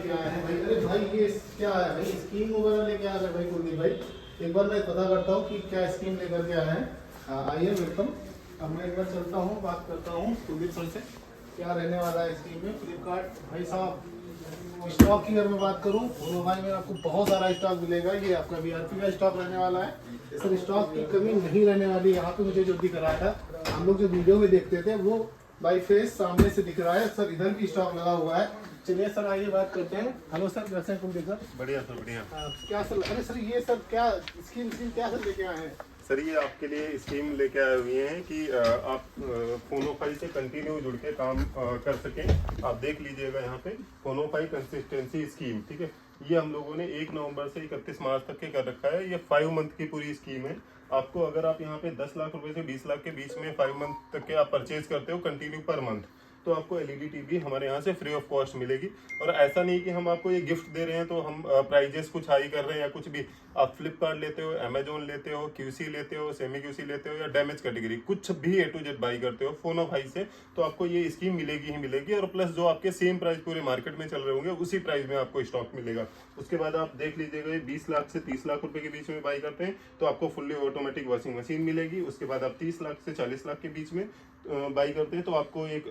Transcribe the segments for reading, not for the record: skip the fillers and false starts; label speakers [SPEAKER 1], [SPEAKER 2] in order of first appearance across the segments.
[SPEAKER 1] लेके आए हैं भाई। अरे भाई ये क्या है भाई, स्कीम वगैरह लेके आ रहे हैं भाई कुलदीप भाई? एक बार मैं पता करता हूँ कि क्या स्कीम लेकर के आए हैं। आइए वेलकम। अब मैं एक बार चलता हूँ, बात करता हूँ कुलदीप सर से, क्या रहने वाला है स्कीम में। फ्लिपकार्ट भाई साहब, स्टॉक की अगर मैं बात करूँ तो भाई में आपको बहुत सारा स्टॉक मिलेगा। ये आपका वीआरपी का स्टॉक रहने वाला है सर। स्टॉक की कमी नहीं रहने वाली। यहाँ पे मुझे जो दिख रहा था, हम लोग जो वीडियो में देखते थे वो बाई फेस सामने से दिख रहा है सर। इधर भी स्टॉक लगा हुआ है। चलिए सर आइए बात करते हैं। हेलो सर, कैसे हैं कुलदीप सर?
[SPEAKER 2] बढ़िया सर बढ़िया।
[SPEAKER 1] क्या सर, अरे सर ये सर क्या स्कीम स्कीम क्या सर लेके आए हैं?
[SPEAKER 2] सर ये आपके लिए स्कीम लेके आए हुए हैं कि आप फोनोफाई से कंटिन्यू जुड़ के काम कर सकें। आप देख लीजिएगा यहाँ पे फोनोफाई कंसिस्टेंसी स्कीम, ठीक है। ये हम लोगों ने 1 नवंबर से 31 मार्च तक के कर रखा है। ये 5 मंथ की पूरी स्कीम है। आपको अगर आप यहाँ पे 10 लाख रुपए से 20 लाख के बीच में 5 मंथ तक के आप परचेज करते हो कंटिन्यू पर मंथ, तो आपको एलईडी टीवी हमारे यहाँ से फ्री ऑफ कॉस्ट मिलेगी। और ऐसा नहीं कि हम आपको ये गिफ्ट दे रहे हैं तो हम प्राइजेस कुछ हाई कर रहे हैं या कुछ भी। आप फ्लिपकार्ट लेते हो, अमेजोन लेते हो, क्यूसी लेते हो, सेमी क्यूसी लेते हो या डैमेज कैटेगरी, कुछ भी ए टू जेड बाई करते हो फोनोफाई से, तो आपको ये स्कीम मिलेगी ही मिलेगी। और प्लस जो आपके सेम प्राइस पूरे मार्केट में चल रहे होंगे उसी प्राइस में आपको स्टॉक मिलेगा। उसके बाद आप देख लीजिएगा, 20 लाख से 30 लाख रुपए के बीच में बाई करते हैं तो आपको फुल्ली ऑटोमेटिक वॉशिंग मशीन मिलेगी। उसके बाद आप 30 लाख से 40 लाख के बीच में बाई करते हैं तो आपको एक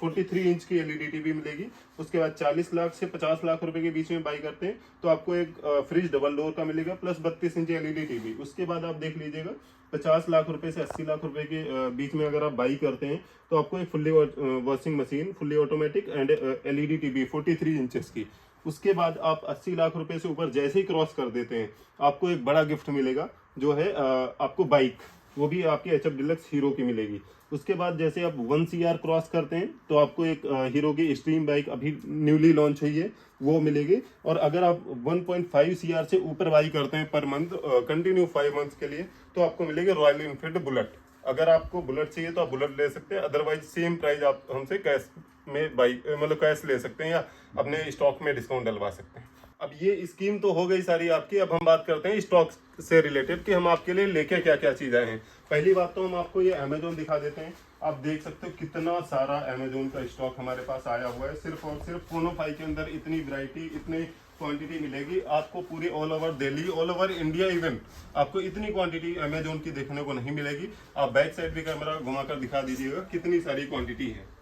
[SPEAKER 2] 43 इंच की एलईडी टीवी मिलेगी। उसके बाद 40 लाख से 50 लाख रुपए के बीच में बाई करते हैं तो आपको एक फ्रिज डबल डोर का मिलेगा प्लस 32 इंच एलईडी टीवी। उसके बाद आप देख लीजिएगा 50 लाख रुपए से 80 लाख रुपए के बीच में अगर आप बाई करते हैं तो आपको एक fully washing machine fully automatic and LED TV 43 inches की। उसके बाद आप 80 लाख रुपए से ऊपर जैसे ही क्रॉस कर देते हैं आपको एक बड़ा गिफ्ट मिलेगा, जो है आपको बाइक, वो भी आपकी एचएफ डिलक्स हीरो की मिलेगी। उसके बाद जैसे आप 1 CR क्रॉस करते हैं तो आपको एक हीरो की स्ट्रीम बाइक अभी न्यूली लॉन्च हुई है वो मिलेगी। और अगर आप 1.5 CR से ऊपर बाई करते हैं पर मंथ कंटिन्यू 5 मंथ्स के लिए तो आपको मिलेगी रॉयल इनफील्ड बुलेट। अगर आपको बुलेट चाहिए तो आप बुलेट ले सकते हैं, अदरवाइज सेम प्राइस आप हमसे कैश में बाई मतलब कैश ले सकते हैं या अपने स्टॉक में डिस्काउंट डलवा सकते हैं। अब ये स्कीम तो हो गई सारी आपकी। अब हम बात करते हैं स्टॉक से रिलेटेड कि हम आपके लिए लेके क्या क्या चीजें हैं। पहली बात तो हम आपको ये अमेजोन दिखा देते हैं। आप देख सकते हो कितना सारा अमेजोन का स्टॉक हमारे पास आया हुआ है। सिर्फ और सिर्फ फोनोफाई के अंदर इतनी वैरायटी, इतनी क्वांटिटी मिलेगी आपको पूरी all over Delhi, all over India even आपको इतनी क्वांटिटी अमेजोन की देखने को नहीं मिलेगी। आप बैक साइड भी कैमरा घुमाकर दिखा दीजिएगा कितनी सारी क्वांटिटी है।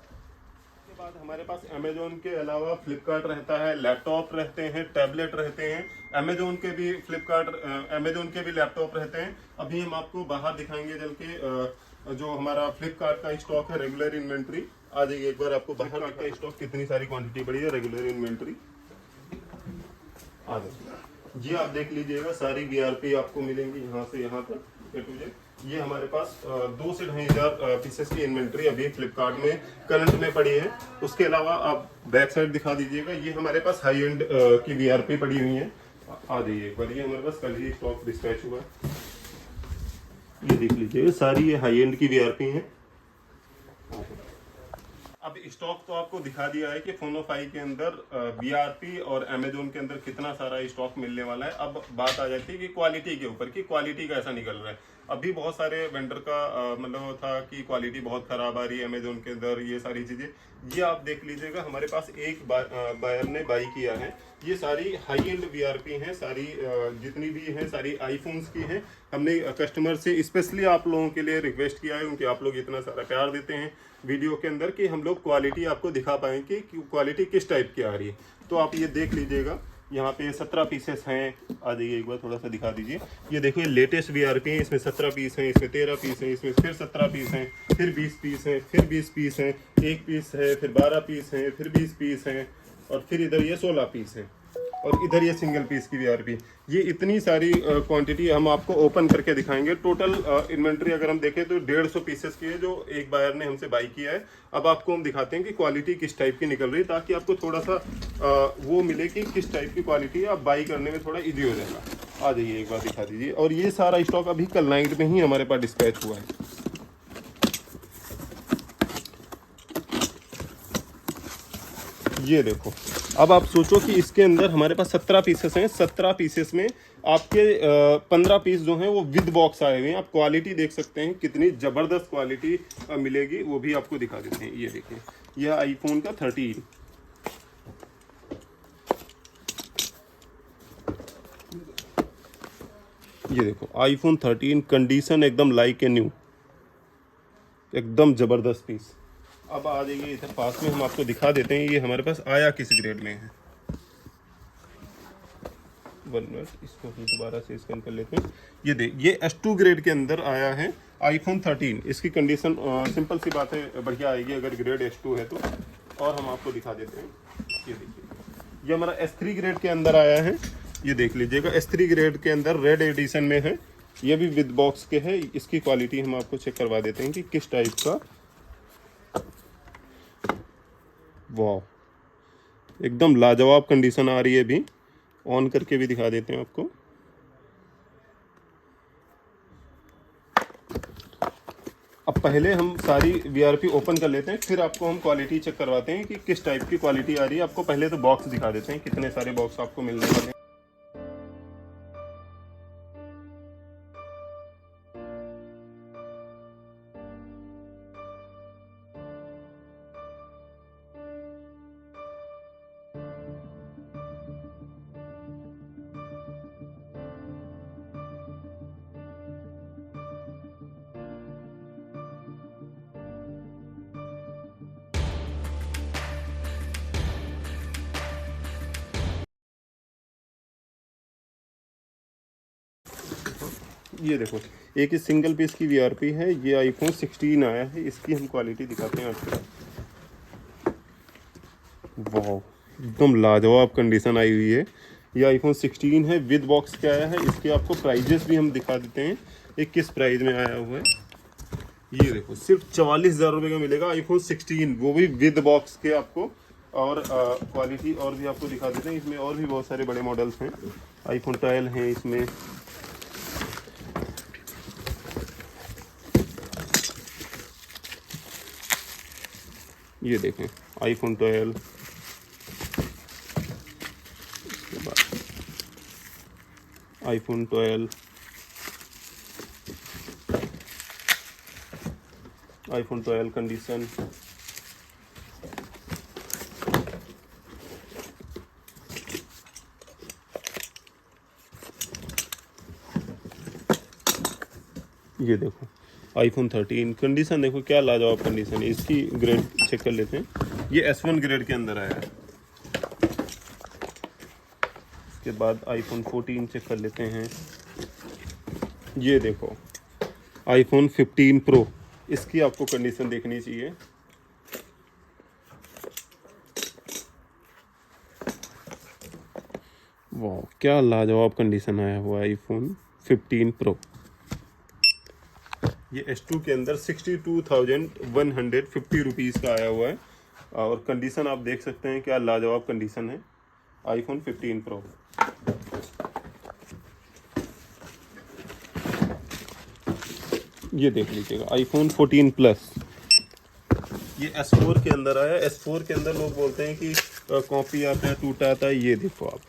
[SPEAKER 2] उसके बाद हमारे पास अमेजोन के अलावा फ्लिपकार्ट रहता है, लैपटॉप रहते हैं, टैबलेट रहते हैं। अमेजोन के भी अमेजोन के भी लैपटॉप रहते हैं। अभी हम आपको बाहर दिखाएंगे चल के जो हमारा फ्लिपकार्ट का स्टॉक है रेगुलर इन्वेंट्री। आ जाइए एक बार आपको बाहर का स्टॉक कितनी सारी क्वांटिटी बड़ी है रेगुलर इन्वेंट्री आ जाइए। जी आप देख लीजिएगा सारी वीआरपी आपको मिलेंगी यहाँ से यहाँ तक ए टू जेड। ये हमारे पास 2 से 2,500 पीसेस की इन्वेंट्री अभी फ्लिपकार्ट में करंट में पड़ी है। उसके अलावा आप बैक साइड दिखा दीजिएगा, ये हमारे पास हाई एंड की वीआरपी पड़ी हुई है। आ जाइए एक बार, ये हमारे पास कल ही स्टॉक डिस्पैच हुआ है। ये देख लीजिएगा सारी ये हाई एंड की वीआरपी है। अब स्टॉक तो आपको दिखा दिया है कि फोनोफाई के अंदर वीआरपी और अमेजोन के अंदर कितना सारा स्टॉक मिलने वाला है। अब बात आ जाती है कि क्वालिटी के ऊपर कि क्वालिटी कैसा निकल रहा है। अभी बहुत सारे वेंडर का मतलब था कि क्वालिटी बहुत खराब आ रही है अमेजोन के अंदर, ये सारी चीजें। ये आप देख लीजिएगा हमारे पास एक बायर ने बाई किया है। ये सारी हाई एंड वीआरपी हैं, सारी जितनी भी हैं सारी आईफोन्स की हैं। हमने कस्टमर से स्पेशली आप लोगों के लिए रिक्वेस्ट किया है, क्योंकि आप लोग इतना सारा प्यार देते हैं वीडियो के अंदर, कि हम लोग क्वालिटी आपको दिखा पाएँ कि क्वालिटी किस टाइप की आ रही है। तो आप ये देख लीजिएगा, यहाँ पे 17 पीसेस हैं। आ जाइए एक बार थोड़ा सा दिखा दीजिए। ये देखो ये लेटेस्ट वीआरपी है, इसमें 17 पीस हैं, इसमें 13 पीस हैं, इसमें फिर 17 पीस हैं, फिर 20 पीस हैं, फिर 20 पीस हैं, 1 पीस है, फिर 12 पीस हैं, फिर 20 पीस हैं और फिर इधर ये 16 पीस हैं और इधर ये सिंगल पीस की वीआरपी। ये इतनी सारी क्वांटिटी हम आपको ओपन करके दिखाएंगे। टोटल इन्वेंट्री अगर हम देखें तो 150 पीसेस की है जो एक बायर ने हमसे बाई किया है। अब आपको हम दिखाते हैं कि क्वालिटी किस टाइप की निकल रही है, ताकि आपको थोड़ा सा वो मिले कि किस टाइप की क्वालिटी है, आप बाई करने में थोड़ा ईजी हो जाएगा। आ जाइए एक बार दिखा दीजिए। और ये सारा स्टॉक अभी कल नाइट में ही हमारे पास डिस्पैच हुआ है। ये देखो, अब आप सोचो कि इसके अंदर हमारे पास 17 पीसेस हैं। 17 पीसेस में आपके 15 पीस जो हैं वो विद बॉक्स आए हुए हैं। आप क्वालिटी देख सकते हैं कितनी ज़बरदस्त क्वालिटी मिलेगी, वो भी आपको दिखा देते हैं। ये देखिए, यह आईफोन का 13 ये देखो iPhone 13 कंडीशन एकदम लाइक ए न्यू, एकदम ज़बरदस्त पीस। अब आ जाइए इधर पास में, हम आपको दिखा देते हैं ये हमारे पास आया किस ग्रेड में है। 1 मिनट, इसको हम दोबारा से स्कैन कर लेते हैं। ये S2 ग्रेड के अंदर आया है iPhone 13। इसकी कंडीशन सिंपल सी बात है, बढ़िया आएगी अगर ग्रेड S2 है तो। और हम आपको दिखा देते हैं, ये देखिए ये हमारा S3 ग्रेड के अंदर आया है। ये देख लीजिएगा S3 ग्रेड के अंदर रेड एडिशन में है, ये भी विद बॉक्स के है। इसकी क्वालिटी हम आपको चेक करवा देते हैं कि किस टाइप का। वाह, एकदम लाजवाब कंडीशन आ रही है। अभी ऑन करके भी दिखा देते हैं आपको। अब पहले हम सारी VRP ओपन कर लेते हैं, फिर आपको हम क्वालिटी चेक करवाते हैं कि किस टाइप की क्वालिटी आ रही है। आपको पहले तो बॉक्स दिखा देते हैं, कितने सारे बॉक्स आपको मिलने वाले हैं। ये देखो, एक ही सिंगल पीस की VRP है। ये iPhone 16 आया है, इसकी हम क्वालिटी दिखाते हैं आपको। वाह, एकदम लाजवाब कंडीशन आई हुई है। ये iPhone 16 है, विद बॉक्स के आया है। इसके आपको प्राइजेस भी हम दिखा देते हैं, ये किस प्राइस में आया हुआ है। ये देखो, सिर्फ 44,000 रुपये का मिलेगा iPhone 16, वो भी विद बॉक्स के आपको। और क्वालिटी और भी आपको दिखा देते हैं। इसमें और भी बहुत सारे बड़े मॉडल्स हैं, iPhone 12 हैं इसमें। ये देखें iPhone 12, इसके बाद iPhone 12, iPhone 12 कंडीशन। ये देखो iPhone 13 कंडीशन, देखो क्या लाजवाब कंडीशन है। इसकी ग्रेड चेक कर लेते हैं। ये S1 ग्रेड के अंदर आया है। इसके बाद iPhone 14 चेक कर लेते हैं। ये देखो iPhone 15 Pro, इसकी आपको कंडीशन देखनी चाहिए। वाह, क्या लाजवाब कंडीशन आया हुआ है iPhone 15 Pro। ये S2 के अंदर 62,150 रुपीज़ का आया हुआ है। और कंडीशन आप देख सकते हैं क्या लाजवाब कंडीशन है iPhone 15 Pro। ये देख लीजिएगा iPhone 14 Plus, ये S4 के अंदर आया। S4 के अंदर लोग बोलते हैं कि कॉपी आता है, टूटा आता है। ये देखो आप,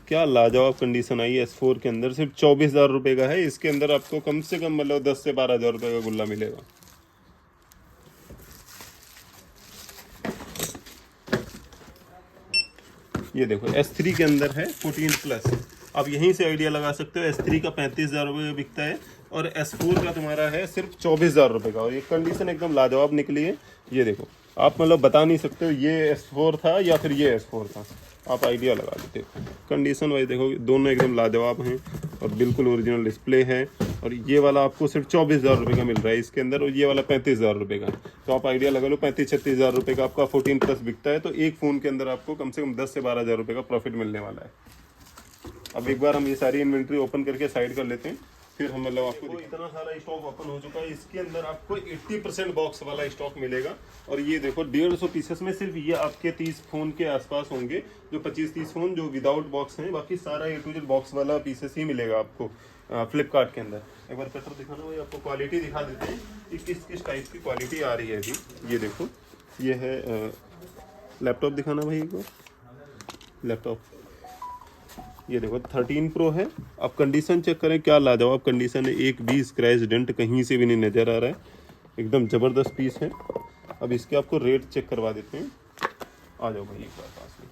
[SPEAKER 2] क्या लाजवाब कंडीशन आई है S4 के अंदर। सिर्फ 24,000 रुपये का है। इसके अंदर आपको कम से कम मतलब 10 से 12,000 रुपये का गुल्ला मिलेगा। ये देखो S3 के अंदर है 14 Plus। आप यहीं से आइडिया लगा सकते हो, S3 का 35,000 रुपये का बिकता है और S4 का तुम्हारा है सिर्फ 24,000 रुपये का। और ये कंडीशन एकदम लाजवाब निकली है। ये देखो, आप मतलब बता नहीं सकते हो ये S4 था या फिर ये S4 था, आप आइडिया लगा लेते हो। कंडीशन वाइज देखो, दोनों एकदम लाजवाब हैं और बिल्कुल ओरिजिनल डिस्प्ले है। और ये वाला आपको सिर्फ 24,000 रुपये का मिल रहा है इसके अंदर, और ये वाला 35,000 रुपये का। तो आप आइडिया लगा लो, 35-36,000 रुपये का आपका 14 Plus बिकता है। तो एक फ़ोन के अंदर आपको कम से कम 10 से 12,000 रुपये का प्रॉफिट मिलने वाला है। अब एक बार हम ये सारी इन्वेंट्री ओपन करके साइड कर लेते हैं, फिर हम मतलब आपको इतना सारा स्टॉक ओपन हो चुका है। इसके अंदर आपको 80% बॉक्स वाला स्टॉक मिलेगा। और ये देखो 150 पीसेस में सिर्फ ये आपके 30 फ़ोन के आसपास होंगे, जो 25-30 फ़ोन जो विदाउट बॉक्स हैं। बाकी सारा A to Z बॉक्स वाला पीसेस ही मिलेगा आपको फ्लिपकार्ट के अंदर। एक बार कटर दिखाना भाई, आपको क्वालिटी दिखा देते हैं कि किस किस टाइप की क्वालिटी आ रही है अभी। ये देखो, ये है लैपटॉप दिखाना भाई को, लैपटॉप। ये देखो 13 Pro है। अब कंडीशन चेक करें, क्या लाजवाब कंडीशन है। एक भी स्क्रैच डेंट कहीं से भी नहीं नज़र आ रहा है, एकदम ज़बरदस्त पीस है। अब इसके आपको रेट चेक करवा देते हैं। आ जाओ भाई एक बार पास में।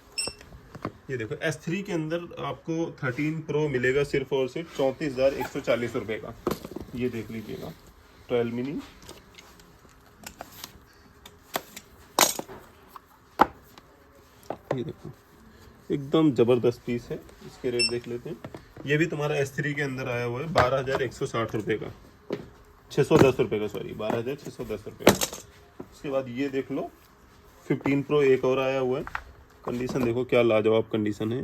[SPEAKER 2] ये देखो S3 के अंदर आपको 13 प्रो मिलेगा सिर्फ और सिर्फ 34,140 रुपये का। ये देख लीजिएगा 12 मिनी। ये देखो एकदम जबरदस्त पीस है। इसके रेट देख लेते हैं। ये भी तुम्हारा S3 के अंदर आया हुआ है 12,160 रुपये का, 610 रुपये का, सॉरी 12,610 रुपये का। उसके बाद ये देख लो 15 प्रो एक और आया हुआ है। कंडीशन देखो क्या लाजवाब कंडीशन है,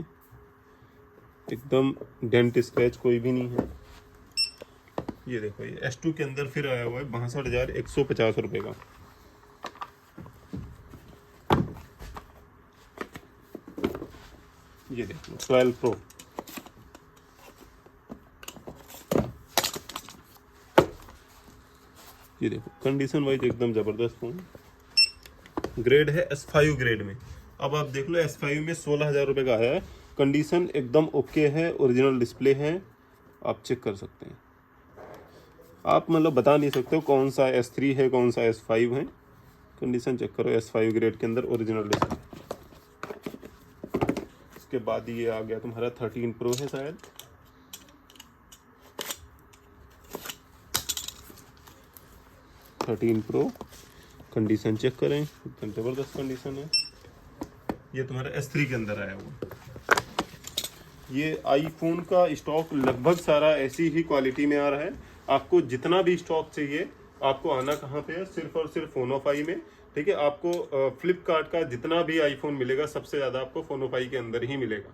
[SPEAKER 2] एकदम डेंट स्क्रैच कोई भी नहीं है। ये देखो ये S2 के अंदर फिर आया हुआ है 62,150 रुपये का। ये देखो 12 प्रो, ये देखो कंडीशन वाइज एकदम जबरदस्त फोन। ग्रेड है S5 ग्रेड में। अब आप देख लो S5 में 16,000 रुपये का आया है। कंडीशन एकदम ओके है, ओरिजिनल डिस्प्ले है, आप चेक कर सकते हैं। आप मतलब बता नहीं सकते हो कौन सा S3 है कौन सा S5 है। कंडीशन चेक करो, S5 ग्रेड के अंदर ओरिजिनल डिस्प्ले। उसके बाद ये आ गया तुम्हारा 13 प्रो है शायद। कंडीशन चेक करें, एकदम जबरदस्त कंडीशन है। ये तुम्हारा S3 के अंदर आया हुआ। ये आईफोन का स्टॉक लगभग सारा ऐसी ही क्वालिटी में आ रहा है। आपको जितना भी स्टॉक चाहिए, आपको आना कहाँ पे है, सिर्फ और सिर्फ फोनोफाई में। ठीक है, आपको फ्लिपकार्ट का जितना भी आईफोन मिलेगा सबसे ज़्यादा आपको फोनोफाई के अंदर ही मिलेगा।